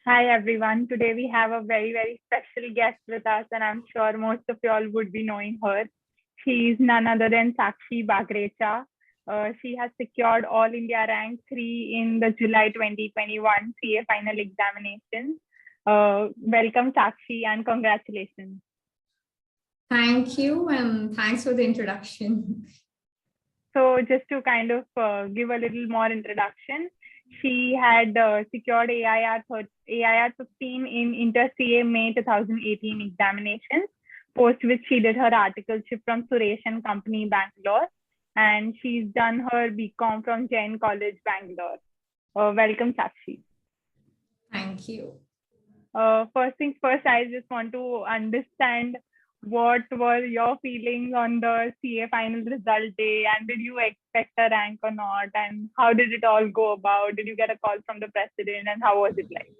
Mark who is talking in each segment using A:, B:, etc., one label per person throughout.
A: Hi everyone. Today we have a very special guest with us, and I'm sure most of you all would be knowing her. She's none other than Sakshi Bagrecha. She has secured All India Rank 3 in the July 2021 CA final examinations. Welcome, Sakshi, and congratulations.
B: Thank you, and thanks for the introduction.
A: So, just to kind of give a little more introduction, she had secured AIR 15 in Inter CA May 2018 examinations, post which she did her articleship from Suresh and Company, Bangalore, and she's done her BCom from Jain College, Bangalore. Welcome, Sakshi.
B: Thank you.
A: First things first, I just want to understand what were your feelings on the CA final result day, and did you expect a rank or not, and how did it all go about? Did you get a call from the president, and how was it like?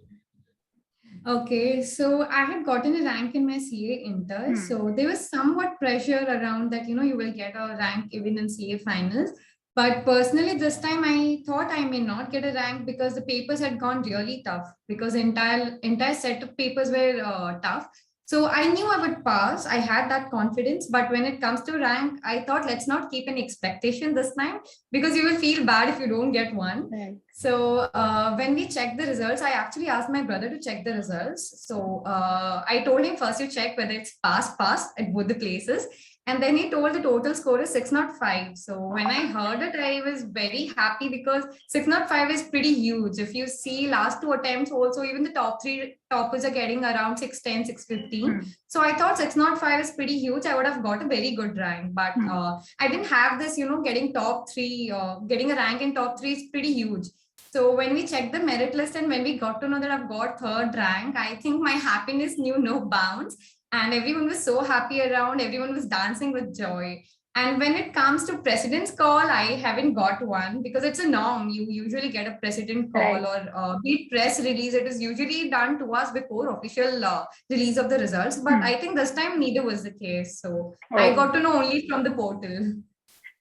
B: Okay, so I had gotten a rank in my CA Inter, so there was somewhat pressure around that, you will get a rank even in CA finals. But personally, this time I thought I may not get a rank because the papers had gone really tough because entire set of papers were tough. So I knew I would pass. I had that confidence. But when it comes to rank, I thought let's not keep an expectation this time because you will feel bad if you don't get one.
A: Right.
B: So when we checked the results, I actually asked my brother to check the results. So I told him first you check whether it's pass at both the places. And then he told the total score is 605. So when I heard it, I was very happy because 605 is pretty huge. If you see last two attempts also, even the top three toppers are getting around 610, 615. So I thought 605 is pretty huge. I would have got a very good rank, but I didn't have this, getting top three, getting a rank in top three is pretty huge. So when we checked the merit list and when we got to know that I've got third rank, I think my happiness knew no bounds. And everyone was so happy around, everyone was dancing with joy. And when it comes to president's call, I haven't got one because it's a norm. You usually get a president call or be it press release. It is usually done to us before official release of the results. But I think this time neither was the case. So I got to know only from the portal.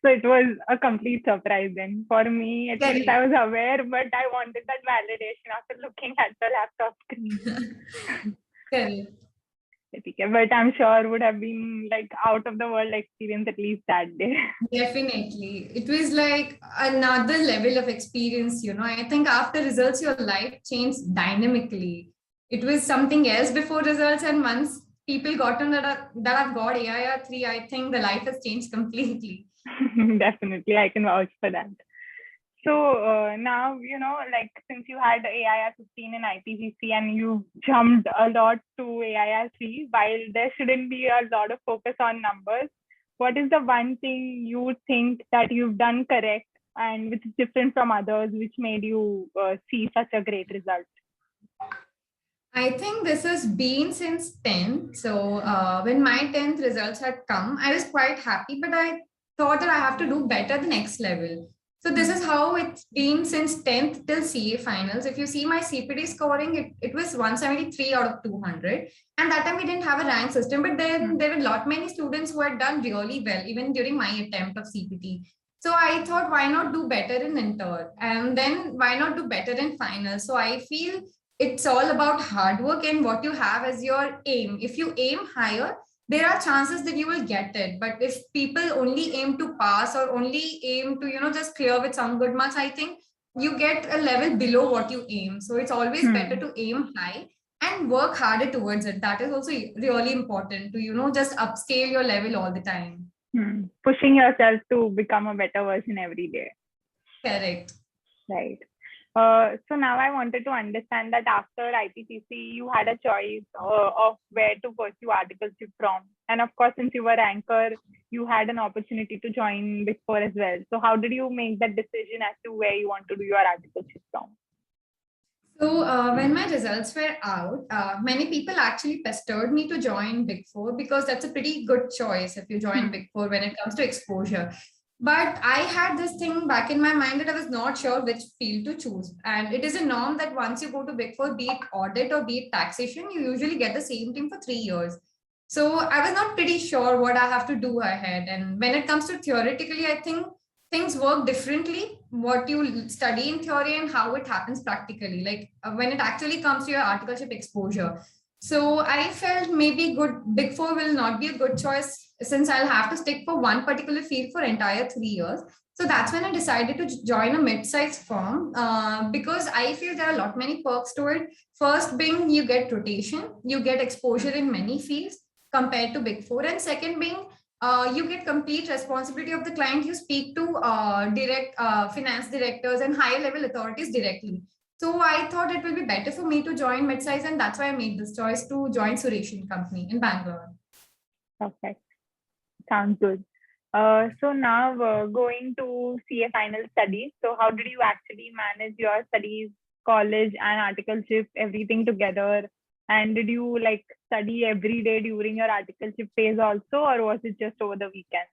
A: So it was a complete surprise then. For me, at least I was aware, but I wanted that validation after looking at the laptop screen.
B: Correct.
A: But I'm sure would have been like out of the world experience at least that day.
B: Definitely. It was like another level of experience, I think after results, your life changed dynamically. It was something else before results. And once people got on that I've got AIR 3, I think the life has changed completely.
A: Definitely, I can vouch for that. So now, like since you had AIR 15 in IPCC and you jumped a lot to AIR 3, while there shouldn't be a lot of focus on numbers, what is the one thing you think that you've done correct and which is different from others, which made you see such a great result?
B: I think this has been since 10th. So when my 10th results had come, I was quite happy, but I thought that I have to do better the next level. So this is how it's been since 10th till CA finals. If you see my CPD scoring, it was 173 out of 200. And that time we didn't have a rank system, but then there were a lot many students who had done really well, even during my attempt of CPT. So I thought, why not do better in inter? And then why not do better in finals? So I feel it's all about hard work and what you have as your aim. If you aim higher, there are chances that you will get it. But if people only aim to pass or only aim to, just clear with some good marks, I think you get a level below what you aim. So it's always better to aim high and work harder towards it. That is also really important to, just upscale your level all the time.
A: Pushing yourself to become a better version every day.
B: Correct.
A: Right. So now I wanted to understand that after IPCC, you had a choice of where to pursue articleship from. And of course, since you were anchor, you had an opportunity to join Big Four as well. So how did you make that decision as to where you want to do your articleship from?
B: So when my results were out, many people actually pestered me to join Big Four because that's a pretty good choice if you join Big Four when it comes to exposure. But I had this thing back in my mind that I was not sure which field to choose. And it is a norm that once you go to Big Four, be it audit or be it taxation, you usually get the same thing for 3 years. So I was not pretty sure what I have to do ahead. And when it comes to theoretically, I think things work differently, what you study in theory and how it happens practically, like when it actually comes to your articleship exposure. So I felt maybe Big Four will not be a good choice since I'll have to stick for one particular field for entire 3 years. So that's when I decided to join a mid-sized firm because I feel there are a lot many perks to it. First being you get rotation, you get exposure in many fields compared to Big Four, and second being you get complete responsibility of the client. You speak to direct finance directors and higher level authorities directly. So I thought it will be better for me to join midsize, and that's why I made this choice to join Suresh and Company in Bangalore.
A: Perfect. Sounds good. So now going to CA final studies. So how did you actually manage your studies, college and articleship, everything together? And did you like study every day during your articleship phase also, or was it just over the weekend?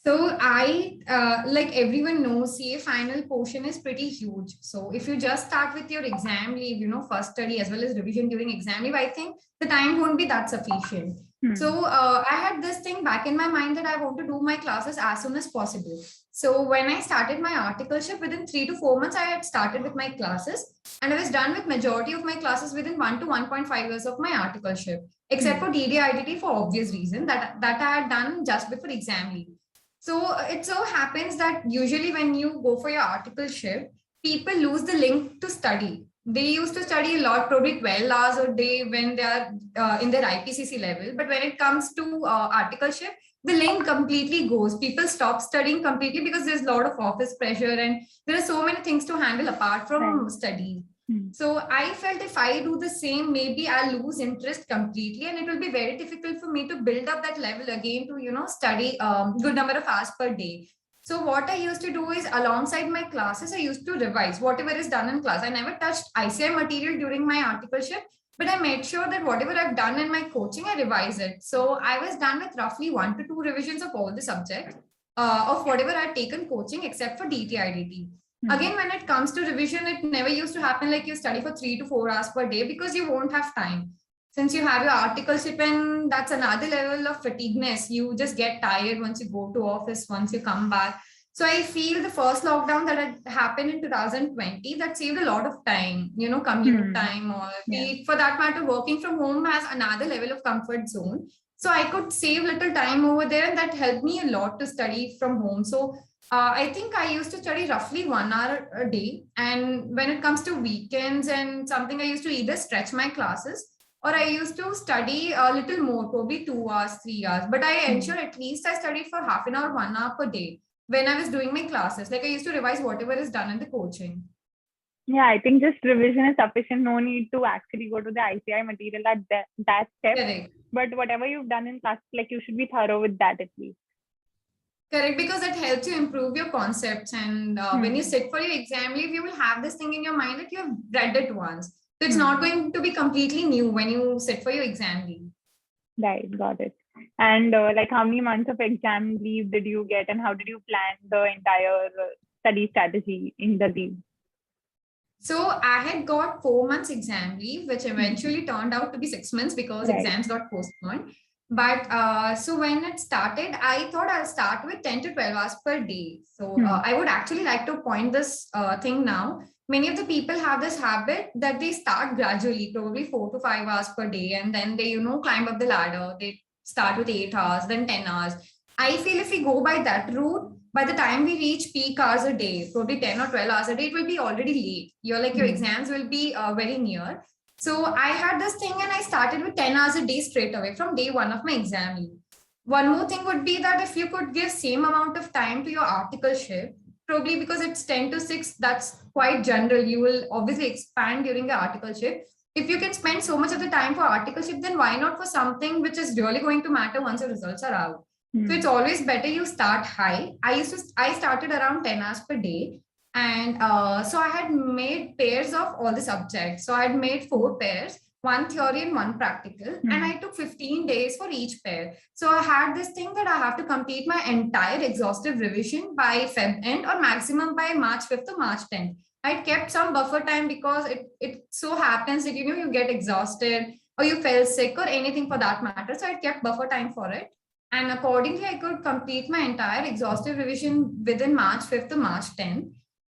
B: So I, like everyone knows, CA final portion is pretty huge. So if you just start with your exam leave, first study as well as revision during exam leave, I think the time won't be that sufficient. So I had this thing back in my mind that I want to do my classes as soon as possible. So when I started my articleship, within 3 to 4 months, I had started with my classes, and I was done with majority of my classes within 1 to 1.5 years of my articleship, except for DDIDT for obvious reason that I had done just before exam leave. So it so happens that usually when you go for your articleship, people lose the link to study. They used to study a lot, probably 12 hours a day when they are in their IPCC level. But when it comes to articleship, the link completely goes. People stop studying completely because there's a lot of office pressure and there are so many things to handle apart from study. So I felt if I do the same, maybe I'll lose interest completely, and it will be very difficult for me to build up that level again to study good number of hours per day. So what I used to do is alongside my classes, I used to revise whatever is done in class. I never touched ICI material during my articleship, but I made sure that whatever I've done in my coaching, I revise it. So I was done with roughly 1 to 2 revisions of all the subjects of whatever I'd taken coaching except for DTIDT. Again, when it comes to revision, it never used to happen like you study for 3 to 4 hours per day because you won't have time. Since you have your articleship, and that's another level of fatigueness. You just get tired once you go to office, once you come back. So I feel the first lockdown that had happened in 2020, that saved a lot of time, commute time, or for that matter, working from home has another level of comfort zone. So I could save little time over there, and that helped me a lot to study from home. So I think I used to study roughly 1 hour a day. And when it comes to weekends and something, I used to either stretch my classes or I used to study a little more, probably 2 hours, 3 hours. But I ensure at least I studied for half an hour, 1 hour per day when I was doing my classes. Like I used to revise whatever is done in the coaching.
A: Yeah, I think just revision is sufficient. No need to actually go to the ICI material at that step.
B: Correct.
A: But whatever you've done in class, like you should be thorough with that at least.
B: Correct, because it helps you improve your concepts. And when you sit for your exam leave, you will have this thing in your mind that you have read it once. So it's not going to be completely new when you sit for your exam leave.
A: Right, got it. And like how many months of exam leave did you get, and how did you plan the entire study strategy in the leave?
B: So I had got 4 months exam leave, which eventually turned out to be 6 months because exams got postponed. But so when it started, I thought I'll start with 10 to 12 hours per day. So I would actually like to point this thing now. Many of the people have this habit that they start gradually, probably 4 to 5 hours per day, and then they, climb up the ladder. They start with 8 hours, then 10 hours. I feel if we go by that route, by the time we reach peak hours a day, probably 10 or 12 hours a day, it will be already late. Your exams will be very near. So I had this thing and I started with 10 hours a day straight away from day one of my exam leave. One more thing would be that if you could give same amount of time to your articleship, probably because it's 10 to 6, that's quite general. You will obviously expand during the articleship. If you can spend so much of the time for articleship, then why not for something which is really going to matter once the results are out? So it's always better you start high. I started around 10 hours per day. And so I had made pairs of all the subjects. So I had made 4 pairs, 1 theory and 1 practical. And I took 15 days for each pair. So I had this thing that I have to complete my entire exhaustive revision by Feb end or maximum by March 5th or March 10th. I kept some buffer time because it so happens that, you get exhausted or you fell sick or anything for that matter. So I kept buffer time for it. And accordingly, I could complete my entire exhaustive revision within March 5th to March 10th.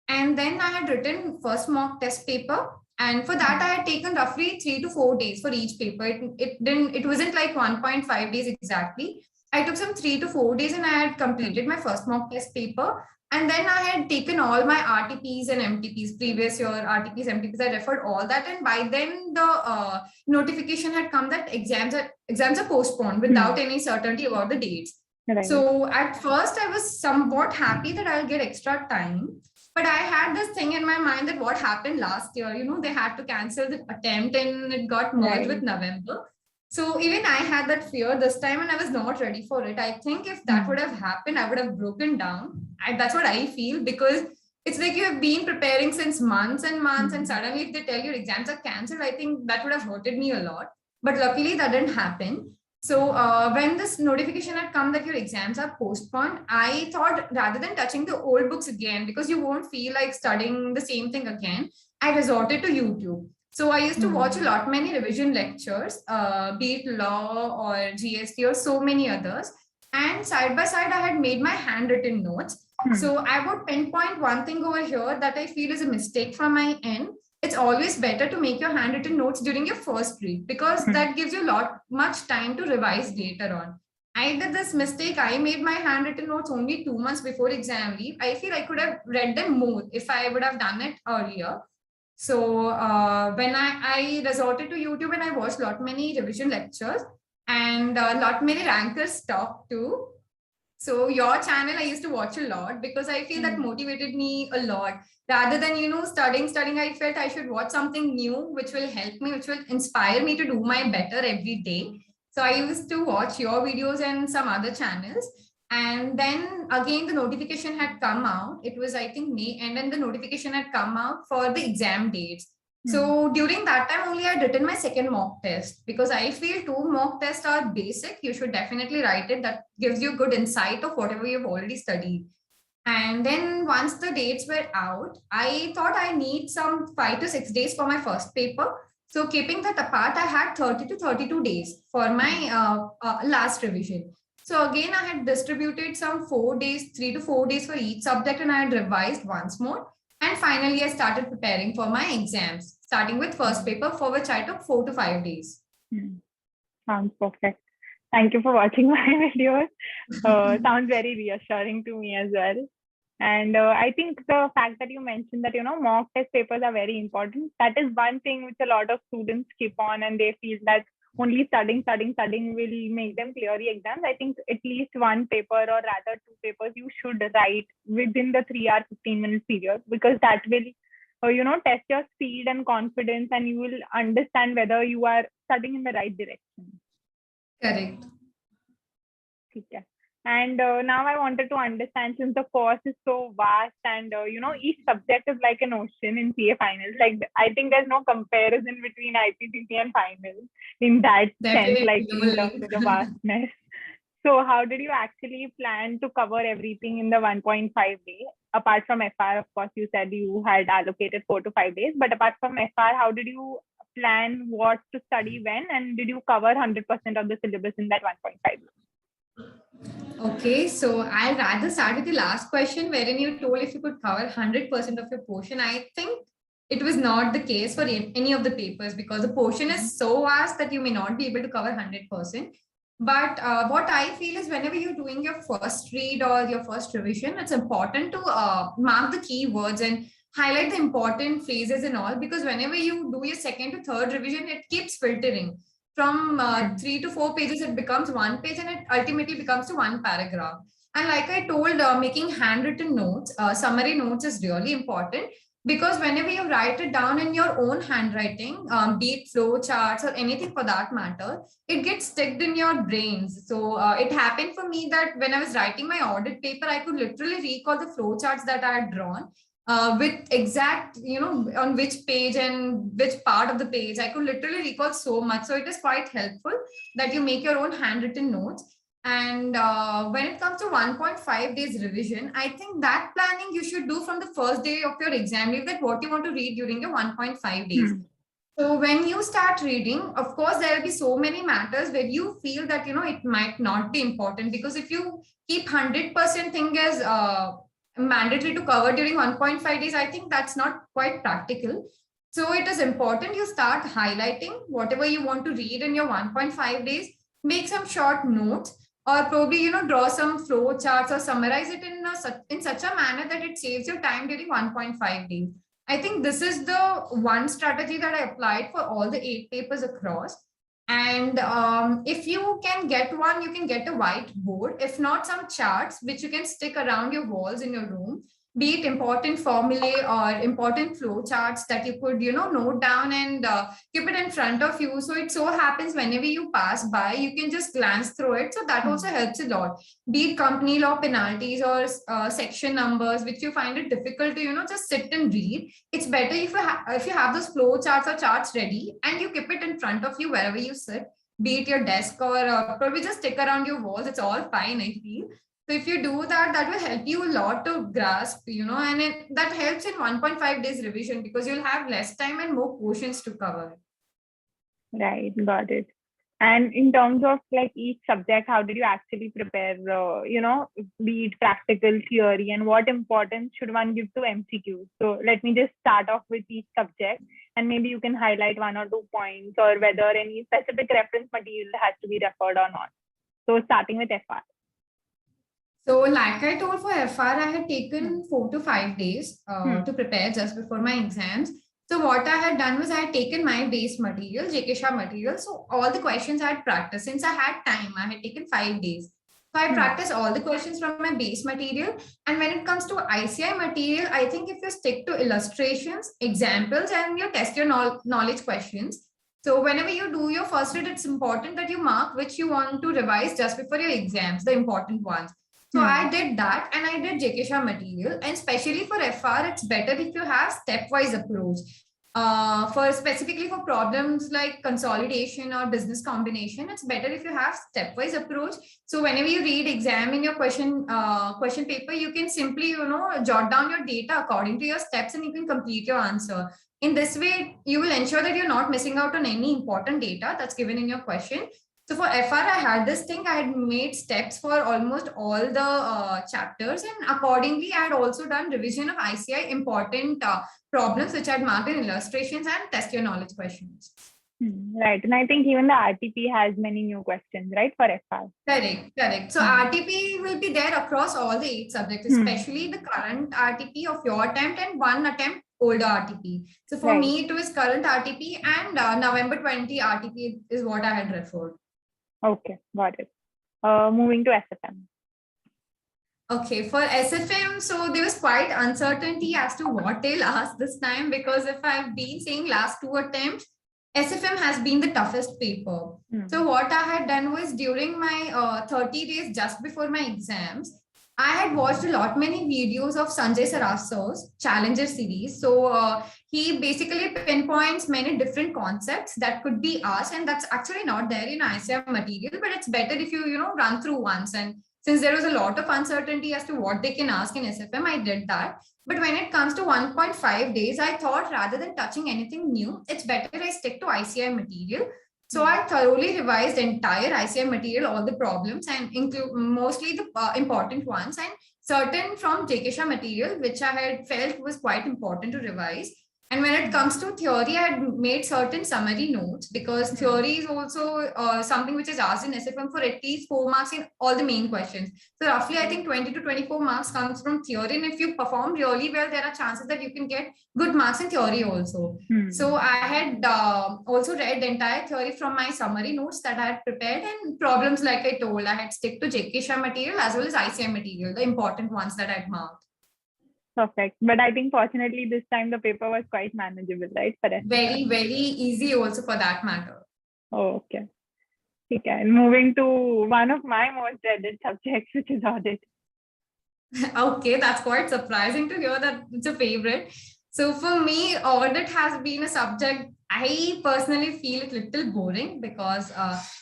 B: And then I had written first mock test paper. And for that, I had taken roughly 3 to 4 days for each paper. It wasn't like 1.5 days exactly. I took some 3 to 4 days and I had completed my first mock test paper. And then I had taken all my RTPs and MTPs, previous year RTPs, MTPs. I referred all that. And by then the notification had come that exams are postponed without any certainty about the dates.
A: Right.
B: So at first I was somewhat happy that I'll get extra time. But I had this thing in my mind that what happened last year, they had to cancel the attempt and it got merged with November. So even I had that fear this time and I was not ready for it. I think if that would have happened, I would have broken down. That's what I feel, because it's like you have been preparing since months and months, and suddenly if they tell your exams are cancelled, I think that would have hurted me a lot. But luckily that didn't happen. So when this notification had come that your exams are postponed, I thought rather than touching the old books again, because you won't feel like studying the same thing again, I resorted to YouTube. So I used to watch a lot many revision lectures, be it law or GST or so many others. And side by side, I had made my handwritten notes. So I would pinpoint one thing over here that I feel is a mistake from my end. It's always better to make your handwritten notes during your first read, because that gives you much time to revise later on. I did this mistake. I made my handwritten notes only 2 months before exam leave. I feel I could have read them more if I would have done it earlier. So when I resorted to YouTube and I watched lot many revision lectures and lot many rankers talk too. So your channel I used to watch a lot because I feel that motivated me a lot. Rather than, studying, I felt I should watch something new, which will help me, which will inspire me to do my better every day. So I used to watch your videos and some other channels. And then again, the notification had come out. It was, I think, May, and then the notification had come out for the exam dates. So during that time only I'd written my second mock test, because I feel 2 mock tests are basic. You should definitely write it. That gives you good insight of whatever you've already studied. And then once the dates were out, I thought I need some 5 to 6 days for my first paper. So keeping that apart, I had 30 to 32 days for my last revision. So again, I had distributed some 4 days, 3 to 4 days for each subject, and I had revised once more. And finally, I started preparing for my exams, starting with first paper, for which I took 4 to 5 days.
A: Sounds perfect. Thank you for watching my videos. Sounds very reassuring to me as well. And I think the fact that you mentioned that, mock test papers are very important. That is one thing which a lot of students keep on, and they feel that only studying will make them clear the exams. I think at least one paper, or rather 2 papers, you should write within the 3-hour, 15-minute period, because that will, test your speed and confidence, and you will understand whether you are studying in the right direction.
B: Correct.
A: Okay. And now I wanted to understand, since the course is so vast and, each subject is like an ocean in CA finals. Like, I think there's no comparison between IPCC and finals in that sense, like in terms of the vastness. So how did you actually plan to cover everything in the 1.5 day? Apart from FR, of course, you said you had allocated 4 to 5 days. But apart from FR, how did you plan what to study when? And did you cover 100% of the syllabus in that 1.5 days?
B: Okay, so I'd rather start with the last question, wherein you told if you could cover 100% of your portion. I think it was not the case for any of the papers, because the portion is so vast that you may not be able to cover 100%. But what I feel is, whenever you're doing your first read or your first revision, it's important to mark the keywords and highlight the important phrases and all, because whenever you do your second to third revision, it keeps filtering. From 3 to 4 pages, it becomes 1 page, and it ultimately becomes to 1 paragraph. And like I told, making handwritten notes, summary notes is really important, because whenever you write it down in your own handwriting, be it flow charts or anything for that matter, it gets stuck in your brains. So it happened for me that when I was writing my audit paper, I could literally recall the flow charts that I had drawn. With exact, on which page and which part of the page, I could literally recall so much. So it is quite helpful that you make your own handwritten notes. And when it comes to 1.5 days revision, I think that planning you should do from the first day of your exam leave, that what you want to read during your 1.5 days. So when you start reading, of course, there will be so many matters where you feel that, it might not be important, because if you keep 100% thing as mandatory to cover during 1.5 days, I think that's not quite practical. So it is important you start highlighting whatever you want to read in your 1.5 days, make some short notes, or probably, draw some flow charts or summarize it in such a manner that it saves your time during 1.5 days. I think this is the one strategy that I applied for all the 8 papers across. And if you can get one, you can get a whiteboard. If not, some charts which you can stick around your walls in your room, be it important formulae or important flow charts that you could, note down and keep it in front of you. So it so happens whenever you pass by, you can just glance through it. So that also helps a lot. Be it company law penalties or section numbers, which you find it difficult to, just sit and read. It's better if you have those flow charts or charts ready and you keep it in front of you wherever you sit, be it your desk or probably just stick around your walls. It's all fine, I feel. So if you do that, that will help you a lot to grasp, and that helps in 1.5 days revision, because you'll have less time and more portions to cover.
A: Right, got it. And in terms of like each subject, how did you actually prepare, be it practical, theory, and what importance should one give to MCQs? So let me just start off with each subject, and maybe you can highlight 1 or 2 points, or whether any specific reference material has to be referred or not. So starting with FR.
B: So like I told, for FR, I had taken 4 to 5 days to prepare just before my exams. So what I had done was I had taken my base material, JK Shah material. So all the questions I had practiced. Since I had time, I had taken 5 days. So I practiced all the questions from my base material. And when it comes to ICI material, I think if you stick to illustrations, examples, and you test your knowledge questions. So whenever you do your first read, it's important that you mark which you want to revise just before your exams, the important ones. So I did that, and I did JK Shah material. And especially for FR, it's better if you have stepwise approach. For specifically for problems like consolidation or business combination, it's better if you have stepwise approach. So whenever you read exam in your question paper, you can simply, jot down your data according to your steps and you can complete your answer. In this way, you will ensure that you're not missing out on any important data that's given in your question. So for FR, I had this thing, I had made steps for almost all the chapters, and accordingly, I had also done revision of ICI important problems, which I had marked in illustrations and test your knowledge questions.
A: Right. And I think even the RTP has many new questions, right, for FR?
B: Correct. So RTP will be there across all the 8 subjects, especially the current RTP of your attempt and one attempt older RTP. So for me, it was current RTP and November 20 RTP is what I had referred.
A: Okay, got it. Moving to SFM.
B: Okay, for SFM, so there was quite uncertainty as to what they'll ask this time, because if I've been saying last 2 attempts, SFM has been the toughest paper. So what I had done was during my 30 days just before my exams, I had watched a lot many videos of Sanjay Sarasar's Challenger series. So he basically pinpoints many different concepts that could be asked, and that's actually not there in ICM material, but it's better if you run through once. And since there was a lot of uncertainty as to what they can ask in SFM, I did that. But when it comes to 1.5 days, I thought rather than touching anything new, it's better I stick to ICI material. So I thoroughly revised entire ICI material, all the problems, and include mostly the important ones, and certain from JK Shah material, which I had felt was quite important to revise. And when it comes to theory, I had made certain summary notes, because theory is also something which is asked in SFM for at least 4 marks in all the main questions. So roughly, I think 20 to 24 marks comes from theory. And if you perform really well, there are chances that you can get good marks in theory also. So I had also read the entire theory from my summary notes that I had prepared, and problems, like I told, I had stick to JK Shah material as well as ICM material, the important ones that I had marked.
A: Perfect. But I think fortunately this time the paper was quite manageable, right? For SFM.
B: Very, very easy also for that matter.
A: Oh, okay. Okay. And moving to one of my most dreaded subjects, which is audit.
B: Okay, that's quite surprising to hear that it's a favorite. So for me, audit has been a subject I personally feel it a little boring, because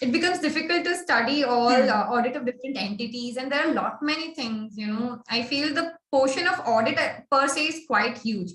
B: it becomes difficult to study all audit of different entities, and there are a lot many things. I feel the portion of audit per se is quite huge.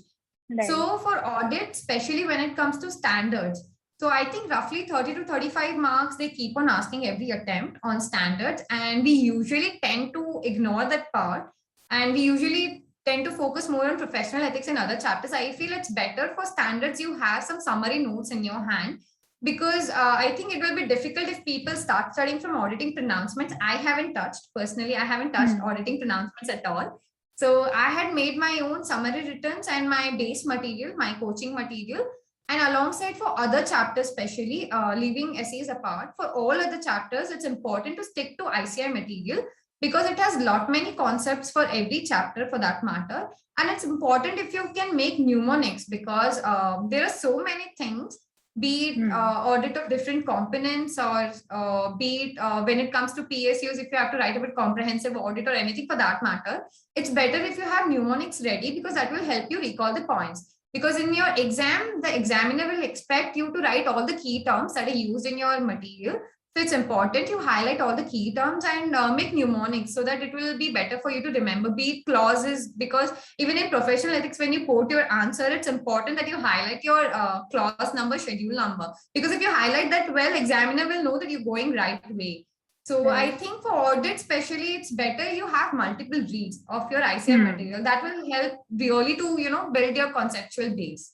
A: Right.
B: So for audit, especially when it comes to standards, so I think roughly 30 to 35 marks, they keep on asking every attempt on standards. And we usually tend to ignore that part. And we usually tend to focus more on professional ethics and other chapters. I feel it's better for standards, you have some summary notes in your hand, because I think it will be difficult if people start studying from auditing pronouncements. I haven't touched, personally, I haven't touched auditing pronouncements at all. So I had made my own summary returns and my base material, my coaching material. And alongside for other chapters, especially leaving essays apart, for all other chapters, it's important to stick to ICI material because it has lot many concepts for every chapter for that matter. And it's important if you can make mnemonics, because there are so many things, be it audit of different components, or be it when it comes to PSUs, if you have to write about comprehensive audit or anything for that matter, it's better if you have mnemonics ready, because that will help you recall the points. Because in your exam, the examiner will expect you to write all the key terms that are used in your material. So it's important you highlight all the key terms and make mnemonics so that it will be better for you to remember. Be it clauses, because even in professional ethics, when you quote your answer, it's important that you highlight your clause number, schedule number. Because if you highlight that well, examiner will know that you're going right way. So I think for audit, especially, it's better you have multiple reads of your ICI material. That will help really to, build your conceptual base.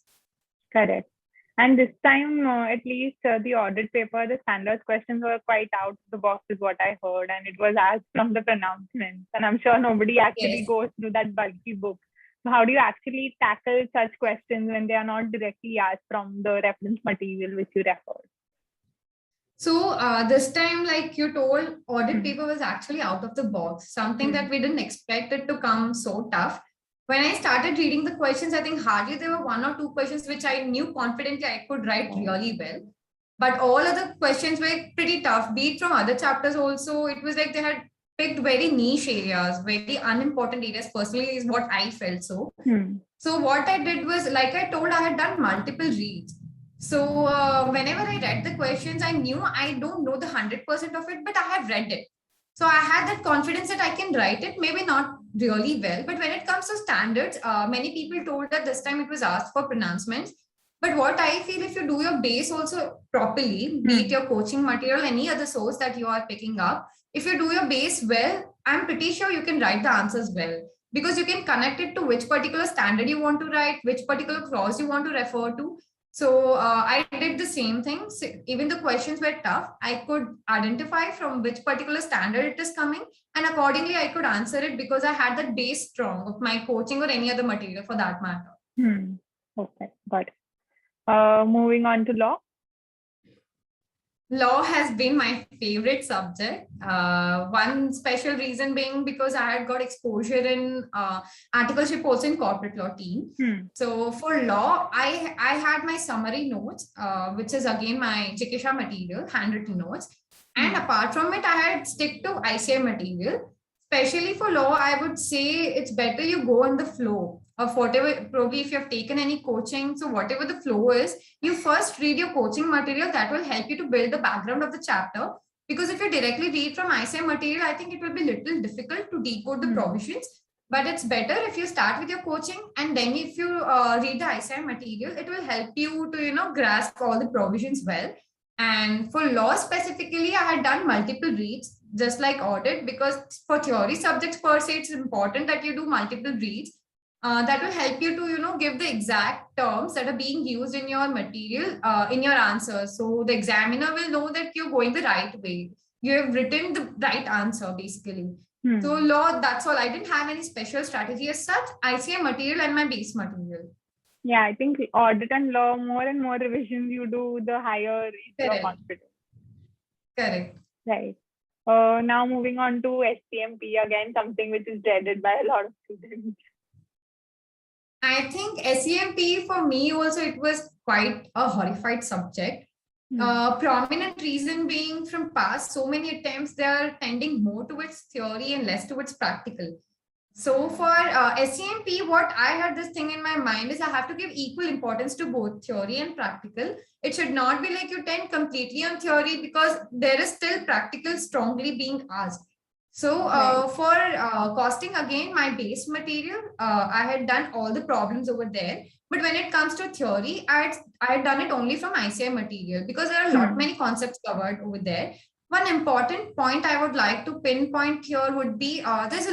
A: Correct. And this time, at least the audit paper, the standards questions were quite out of the box is what I heard. And it was asked from the pronouncements. And I'm sure nobody actually goes through that bulky book. So how do you actually tackle such questions when they are not directly asked from the reference material which you referred?
B: So this time, like you told, audit paper was actually out of the box, something that we didn't expect it to come so tough. When I started reading the questions, I think hardly there were one or two questions which I knew confidently I could write really well. But all other questions were pretty tough, be it from other chapters also. It was like they had picked very niche areas, very unimportant areas, personally, is what I felt so. So what I did was, like I told, I had done multiple reads. So whenever I read the questions, I knew I don't know the 100% of it, but I have read it. So I had that confidence that I can write it, maybe not really well. But when it comes to standards, many people told that this time it was asked for pronouncements. But what I feel, if you do your base also properly, be it your coaching material, any other source that you are picking up, if you do your base well, I'm pretty sure you can write the answers well, because you can connect it to which particular standard you want to write, which particular clause you want to refer to. So I did the same thing. So even the questions were tough, I could identify from which particular standard it is coming, and accordingly I could answer it because I had that base strong of my coaching or any other material for that matter.
A: Okay, got it. Moving on to law.
B: Law has been my favorite subject. One special reason being because I had got exposure in articleship also in corporate law team. So for law, I had my summary notes, which is again my Chikisha material, handwritten notes. And apart from it, I had stick to ICI material. Especially for law, I would say it's better you go on the flow of whatever, probably if you have taken any coaching. So whatever the flow is, you first read your coaching material. That will help you to build the background of the chapter. Because if you directly read from ICI material, I think it will be little difficult to decode the provisions. But it's better if you start with your coaching, and then if you read the ICI material, it will help you to, grasp all the provisions well. And for law specifically, I had done multiple reads, just like audit, because for theory subjects per se, it's important that you do multiple reads. That will help you to, give the exact terms that are being used in your material, in your answers. So the examiner will know that you're going the right way. You have written the right answer, basically. So law, that's all. I didn't have any special strategy as such. ICI material and my base material.
A: Yeah, I think audit and law, more and more revisions you do, the higher is your confidence.
B: Correct.
A: Right. Now moving on to SCMP, again, something which is dreaded by a lot of students.
B: I think SCMP for me also, it was quite a horrified subject. Prominent reason being from past so many attempts, they are tending more towards theory and less towards practical. So for SCMP, what I had this thing in my mind is I have to give equal importance to both theory and practical. It should not be like you tend completely on theory, because there is still practical strongly being asked. So
A: Right.
B: for costing, again, my base material, I had done all the problems over there. But when it comes to theory, I had done it only from ICI material because there are a lot
A: Hmm.
B: many concepts covered over there. One important point I would like to pinpoint here would be there's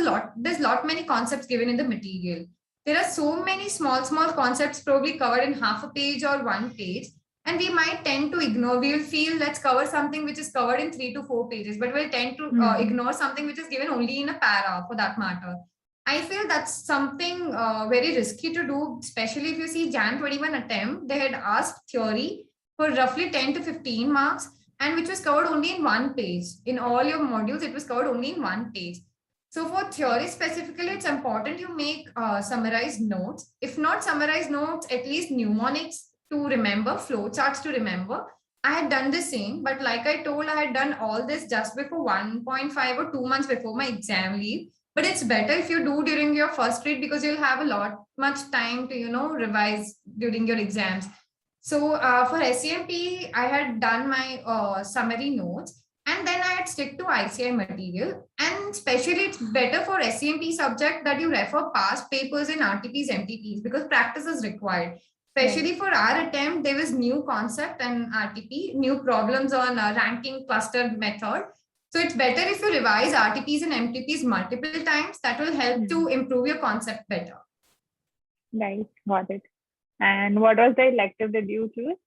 B: lot many concepts given in the material. There are so many small concepts probably covered in half a page or one page, and we might tend to ignore. We will feel let's cover something which is covered in 3 to 4 pages, but we'll tend to
A: Hmm.
B: ignore something which is given only in a para for that matter. I feel that's something very risky to do, especially if you see Jan 21 attempt, they had asked theory for roughly 10 to 15 marks, and which was covered only in one page. In all your modules, it was covered only in one page. So for theory specifically, it's important you make summarized notes. If not summarized notes, at least mnemonics to remember, flow charts to remember. I had done the same, but like I told, I had done all this just before 1.5 or 2 months before my exam leave. But it's better if you do during your first read because you'll have a lot much time to revise during your exams. So for SCMP, I had done my summary notes, and then I had stick to ICI material. And especially, it's better for SCMP subject that you refer past papers in RTPs, MTPs because practice is required.
A: Right.
B: Especially for our attempt, there was new concept and RTP, new problems on ranking cluster method. So it's better if you revise RTPs and MTPs multiple times. That will help
A: Hmm.
B: to improve your concept better.
A: Right. Got it. And what was the elective that you choose?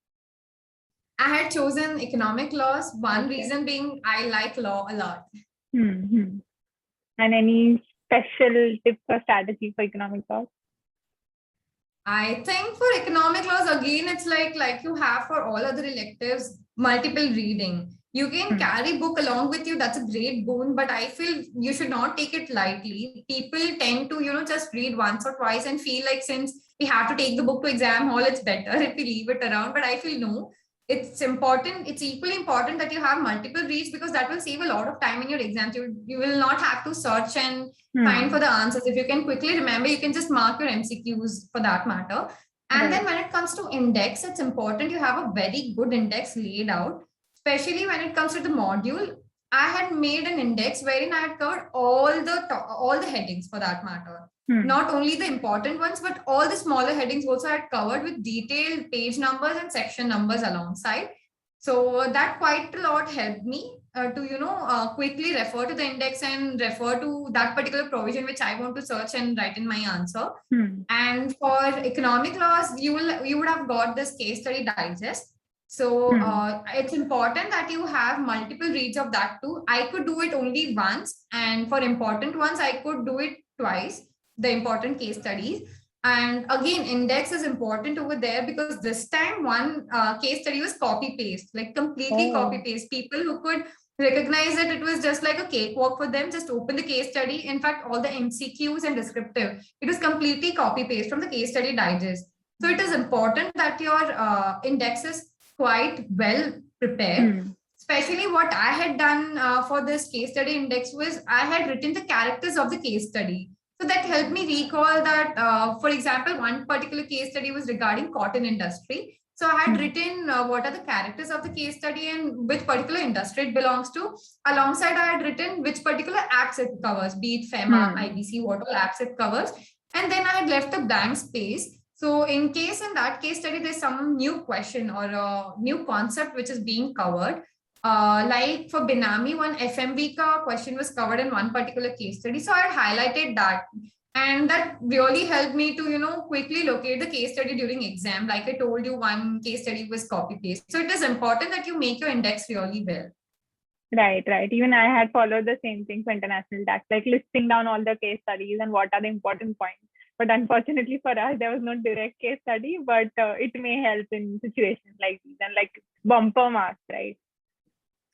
B: I had chosen economic laws. One
A: Okay.
B: reason being I like law a lot.
A: Hmm. And any special tips or strategy for economic laws?
B: I think for economic laws, again, it's like you have for all other electives, multiple reading. You can
A: Hmm.
B: carry book along with you. That's a great boon, but I feel you should not take it lightly. People tend to, just read once or twice and feel like since we have to take the book to exam hall, it's better if we leave it around. But I feel no, it's important. It's equally important that you have multiple reads because that will save a lot of time in your exams. You will not have to search and find for
A: Hmm.
B: the answers. If you can quickly remember, you can just mark your MCQs for that matter. And then
A: Right.
B: when it comes to index, it's important you have a very good index laid out, especially when it comes to the module. I had made an index wherein I had covered all the headings for that matter.
A: Hmm.
B: Not only the important ones, but all the smaller headings also I had covered with detailed page numbers and section numbers alongside. So that quite a lot helped me to quickly refer to the index and refer to that particular provision which I want to search and write in my answer.
A: Hmm.
B: And for economic laws, you would have got this case study digest. So
A: Hmm.
B: it's important that you have multiple reads of that too. I could do it only once, and for important ones, I could do it twice. The important case studies. And again, index is important over there because this time one case study was copy paste, like completely copy
A: Oh.
B: paste. People who could recognize that it was just like a cakewalk for them, just open the case study. In fact, all the MCQs and descriptive, it was completely copy paste from the case study digest. So it is important that your index is quite well prepared.
A: Hmm.
B: Especially what I had done for this case study index was I had written the characters of the case study. So that helped me recall that, for example, one particular case study was regarding cotton industry. So I had
A: Hmm.
B: written what are the characters of the case study and which particular industry it belongs to. Alongside, I had written which particular acts it covers, be it FEMA,
A: Hmm.
B: IBC, what all acts it covers. And then I had left a blank space. So in case in that case study, there's some new question or a new concept which is being covered. Like for Binami, one FMV question was covered in one particular case study. So I had highlighted that. And that really helped me to, quickly locate the case study during exam. Like I told you, one case study was copy paste. So it is important that you make your index really well.
A: Right, right. Even I had followed the same thing for international tax, like listing down all the case studies and what are the important points. But unfortunately for us, there was no direct case study, but it may help in situations like these and like bumper marks, right?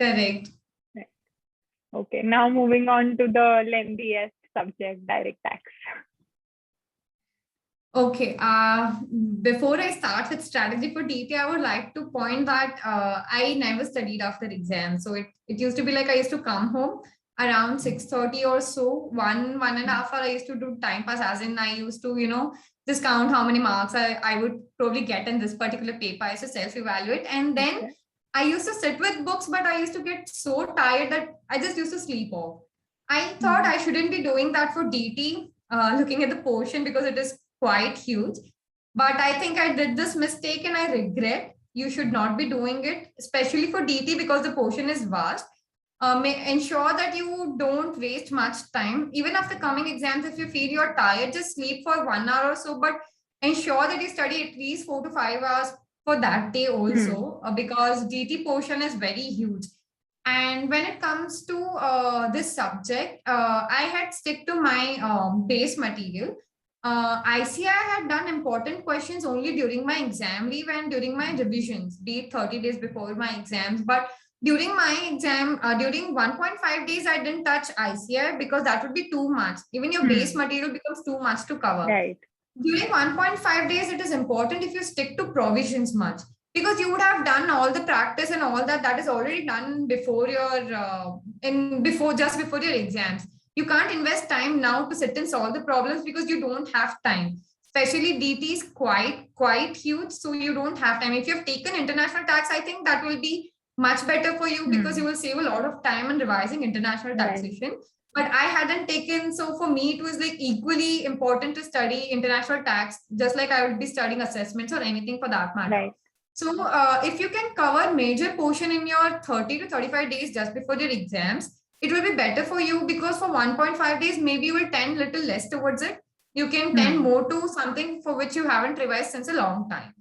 B: Correct.
A: Right. Okay, now moving on to the lengthiest subject, direct tax.
B: Okay. Before I start with strategy for DT, I would like to point that I never studied after exam. So it used to be like I used to come home around 6:30 or so. One and a half hour I used to do time pass, as in I used to, just count how many marks I would probably get in this particular paper. I used to self-evaluate. And then
A: Okay.
B: I used to sit with books, but I used to get so tired that I just used to sleep off. I thought I shouldn't be doing that for DT, looking at the portion because it is quite huge. But I think I did this mistake and I regret. You should not be doing it, especially for DT because the portion is vast. Ensure that you don't waste much time. Even after coming exams, if you feel you're tired, just sleep for 1 hour or so. But ensure that you study at least 4 to 5 hours for that day also, because DT portion is very huge. And when it comes to this subject, I had stick to my base material. ICI had done important questions only during my exam leave and during my revisions, be it 30 days before my exams. But during my exam, during 1.5 days, I didn't touch ICI because that would be too much. Even your base material becomes too much to cover.
A: Right.
B: During 1.5 days, it is important if you stick to provisions much, because you would have done all the practice and all that is already done before your just before your exams. You can't invest time now to sit and solve the problems because you don't have time. Especially DT is quite huge, so you don't have time. If you have taken international tax, I think that will be much better for you because you will save a lot of time in revising international taxation. But I hadn't taken, so for me it was like equally important to study international tax, just like I would be studying assessments or anything for that matter.
A: Right.
B: So if you can cover major portion in your 30 to 35 days just before your exams, it will be better for you, because for 1.5 days, maybe you will tend little less towards it. You can tend more to something for which you haven't revised since a long time.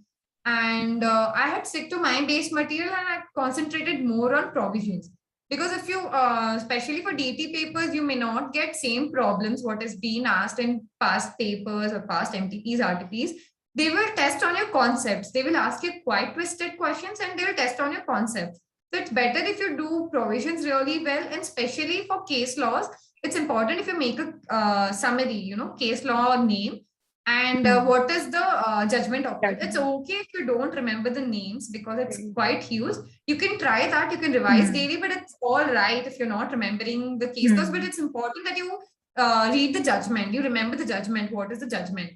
B: And I had stick to my base material and I concentrated more on provisions. Because if you, especially for DT papers, you may not get same problems what is being asked in past papers or past MTPs, RTPs. They will test on your concepts. They will ask you quite twisted questions and they will test on your concepts. So it's better if you do provisions really well, and especially for case laws, it's important if you make a summary, case law name and what is the judgment of it. It's okay if you don't remember the names because it's quite huge. You can try that, you can revise daily, but it's all right if you're not remembering the case laws. But it's important that you read the judgment, you remember the judgment, what is the judgment.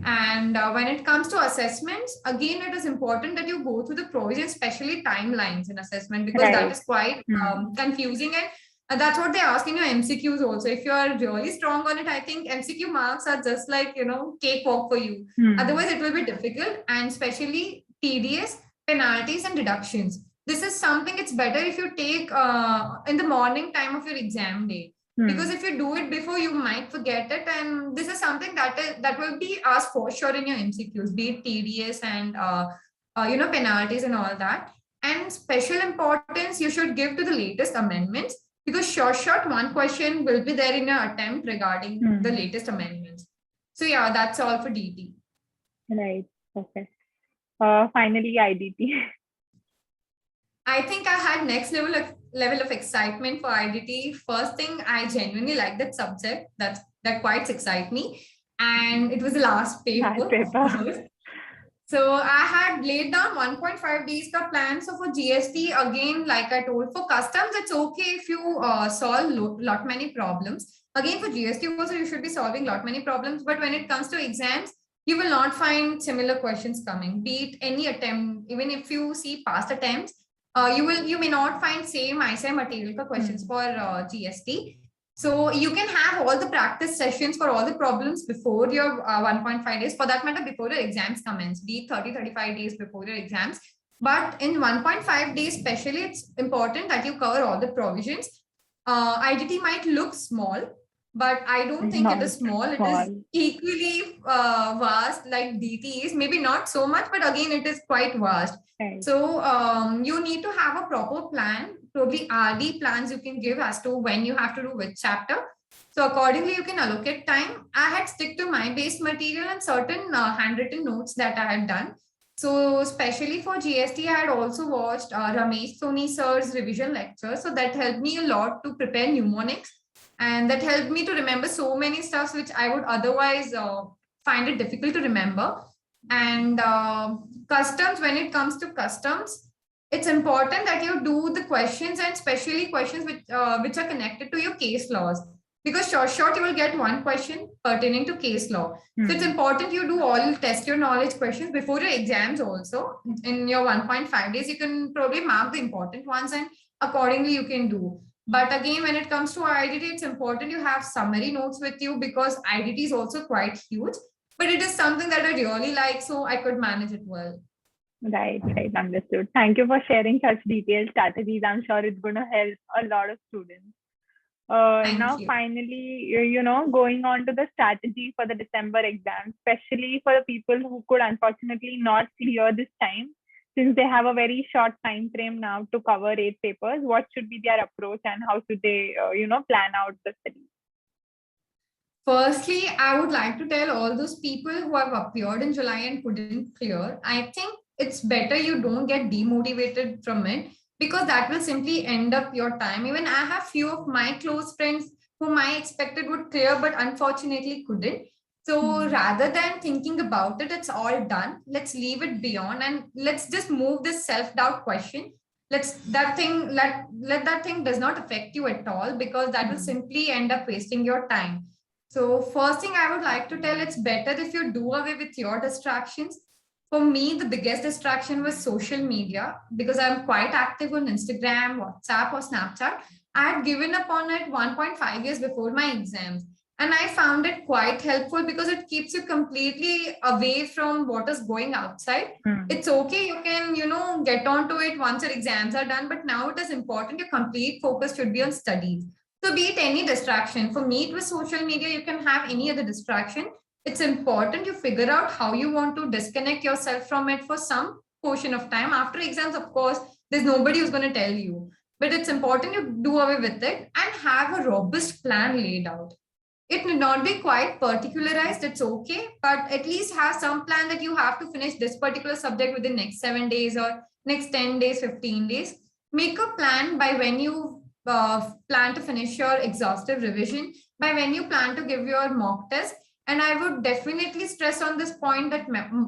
B: And when it comes to assessments, again, it is important that you go through the provisions, especially timelines in assessment, because that is quite confusing. And that's what they ask in your MCQs also. If you are really strong on it, I think MCQ marks are just like, cakewalk for you. Otherwise, it will be difficult. And especially TDS, penalties and deductions. This is something it's better if you take in the morning time of your exam day. Because if you do it before, you might forget it. And this is something that will be asked for sure in your MCQs, be it TDS and, penalties and all that. And special importance you should give to the latest amendments, because short one question will be there in your attempt regarding the latest amendments. So yeah, that's all for DT.
A: Right. Okay. Finally, IDT.
B: I think I had next level of excitement for IDT. First thing, I genuinely like that subject. That quite excites me. And it was the last paper. So I had laid down 1.5 days ka plan. So for GST, again, like I told, for customs, it's okay if you solve lot many problems. Again, for GST also, you should be solving lot many problems. But when it comes to exams, you will not find similar questions coming, be it any attempt. Even if you see past attempts, you may not find same ICI material questions for GST. So you can have all the practice sessions for all the problems before your 1.5 days, for that matter, before your exams commence, be it 30-35 days before your exams. But in 1.5 days, especially, it's important that you cover all the provisions. IDT might look small, but I don't think it is small. It is equally vast like DT is. Maybe not so much, but again, it is quite vast.
A: Right.
B: So you need to have a proper plan. Probably RD plans you can give as to when you have to do which chapter. So accordingly, you can allocate time. I had stick to my base material and certain handwritten notes that I had done. So especially for GST, I had also watched Ramesh Soni sir's revision lecture. So that helped me a lot to prepare mnemonics. And that helped me to remember so many stuffs which I would otherwise find it difficult to remember. And customs, when it comes to customs, it's important that you do the questions, and especially questions which are connected to your case laws. Because short, you will get one question pertaining to case law. So it's important you do all test your knowledge questions before your exams also. In your 1.5 days, you can probably mark the important ones and accordingly you can do. But again, when it comes to IDT, it's important you have summary notes with you because IDT is also quite huge. But it is something that I really like, so I could manage it well.
A: Right, understood. Thank you for sharing such detailed strategies. I'm sure it's going to help a lot of students. Now,
B: Thank you.
A: finally, going on to the strategy for the December exam, especially for the people who could unfortunately not clear this time, since they have a very short time frame now to cover 8 papers. What should be their approach and how should they, plan out the study?
B: Firstly, I would like to tell all those people who have appeared in July and couldn't clear, I think it's better you don't get demotivated from it because that will simply end up your time. Even I have few of my close friends whom I expected would clear, but unfortunately couldn't. So rather than thinking about it, it's all done. Let's leave it beyond and let's just move this self-doubt question. Let that thing does not affect you at all because that will simply end up wasting your time. So first thing I would like to tell, it's better if you do away with your distractions. For me, the biggest distraction was social media because I'm quite active on Instagram, WhatsApp, or Snapchat. I had given up on it 1.5 years before my exams. And I found it quite helpful because it keeps you completely away from what is going outside. It's okay, you can, get onto it once your exams are done, but now it is important your complete focus should be on studies. So be it any distraction. For me, it was social media. You can have any other distraction. It's important you figure out how you want to disconnect yourself from it for some portion of time. After exams, of course, there's nobody who's going to tell you. But it's important you do away with it and have a robust plan laid out. It need not be quite particularized, it's okay, but at least have some plan that you have to finish this particular subject within next 7 days or next 10 days, 15 days. Make a plan by when you plan to finish your exhaustive revision, by when you plan to give your mock test. And I would definitely stress on this point that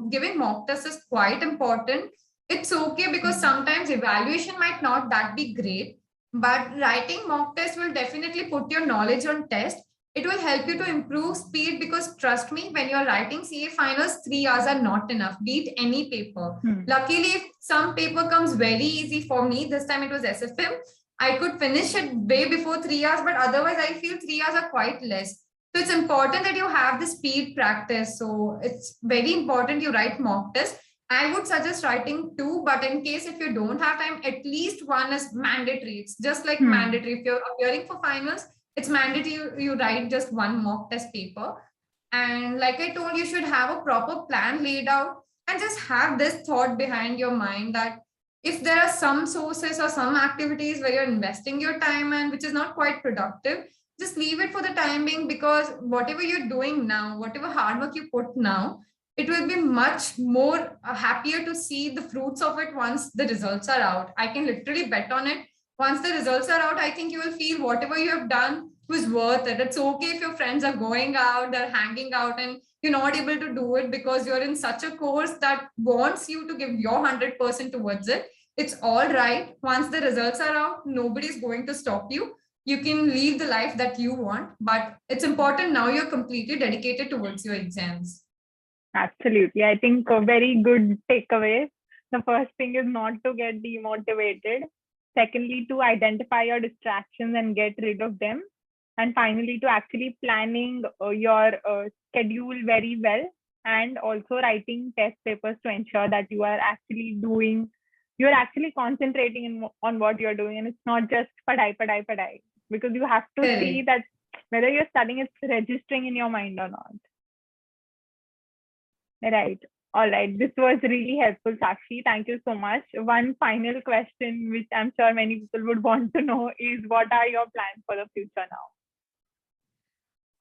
B: giving mock test is quite important. It's okay because sometimes evaluation might not that be great, but writing mock test will definitely put your knowledge on test. It will help you to improve speed because trust me, when you're writing CA finals, 3 hours are not enough. Beat any paper. Luckily, if some paper comes very easy for me, this time it was SFM, I could finish it way before 3 hours, but otherwise I feel 3 hours are quite less. So it's important that you have the speed practice. So it's very important you write mock test. I would suggest writing two, but in case if you don't have time, at least one is mandatory. It's just like mandatory. If you're appearing for finals, it's mandatory you write just one mock test paper. And like I told, you should have a proper plan laid out and just have this thought behind your mind that if there are some sources or some activities where you're investing your time and which is not quite productive, just leave it for the time being because whatever you're doing now, whatever hard work you put now, it will be much more happier to see the fruits of it once the results are out. I can literally bet on it. Once the results are out, I think you will feel whatever you have done was worth it. It's okay if your friends are going out, they're hanging out, and you're not able to do it because you're in such a course that wants you to give your 100% towards it. It's all right. Once the results are out, nobody's going to stop you. You can live the life that you want, but it's important now you're completely dedicated towards your exams.
A: Absolutely. I think a very good takeaway. The first thing is not to get demotivated. Secondly, to identify your distractions and get rid of them. And finally, to actually planning your schedule very well and also writing test papers to ensure that you are actually you're actually concentrating on what you're doing and it's not just padai, because you have to see that whether you're studying, it's registering in your mind or not. Right. All right. This was really helpful, Sakshi. Thank you so much. One final question, which I'm sure many people would want to know, is what are your plans for the future now?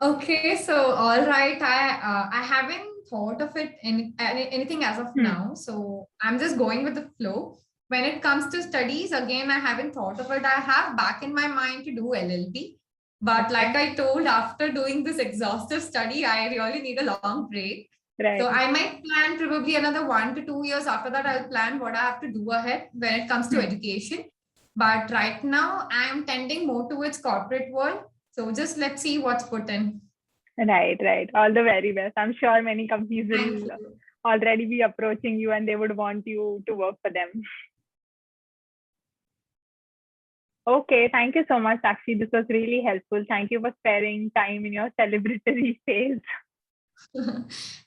B: Okay, so all right, I haven't thought of it anything as of now, so I'm just going with the flow. When it comes to studies, again, I haven't thought of it. I have back in my mind to do LLB, but like I told, after doing this exhaustive study, I really need a long break.
A: Right.
B: So I might plan probably another 1 to 2 years after that. I'll plan what I have to do ahead when it comes to education. But right now, I am tending more towards corporate world. So just let's see what's put in.
A: Right. All the very best. I'm sure many companies will already be approaching you and they would want you to work for them. Okay, thank you so much, Sakshi. This was really helpful. Thank you for sparing time in your celebratory phase.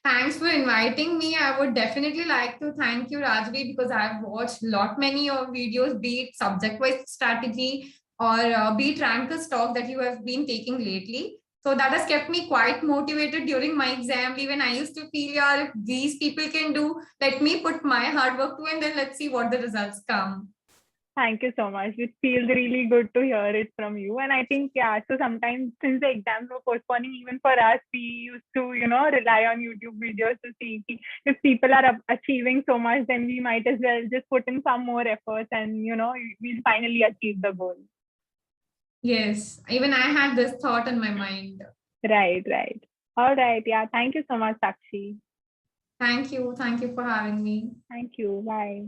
B: Thanks for inviting me. I would definitely like to thank you, Rajvi, because I've watched lot many of videos, be it subject-wise strategy or be it ranker talk that you have been taking lately. So that has kept me quite motivated during my exam. Even I used to feel, yeah, if these people can do, let me put my hard work to, and then let's see what the results come.
A: Thank you so much. It feels really good to hear it from you. And I think, yeah, so sometimes since the exams were postponing, even for us, we used to, rely on YouTube videos to see if people are achieving so much, then we might as well just put in some more efforts and, we'll finally achieve the goal.
B: Yes, even I had this thought in my mind.
A: Right, right. All right. Yeah. Thank you so much, Sakshi.
B: Thank you. Thank you for having me.
A: Thank you. Bye.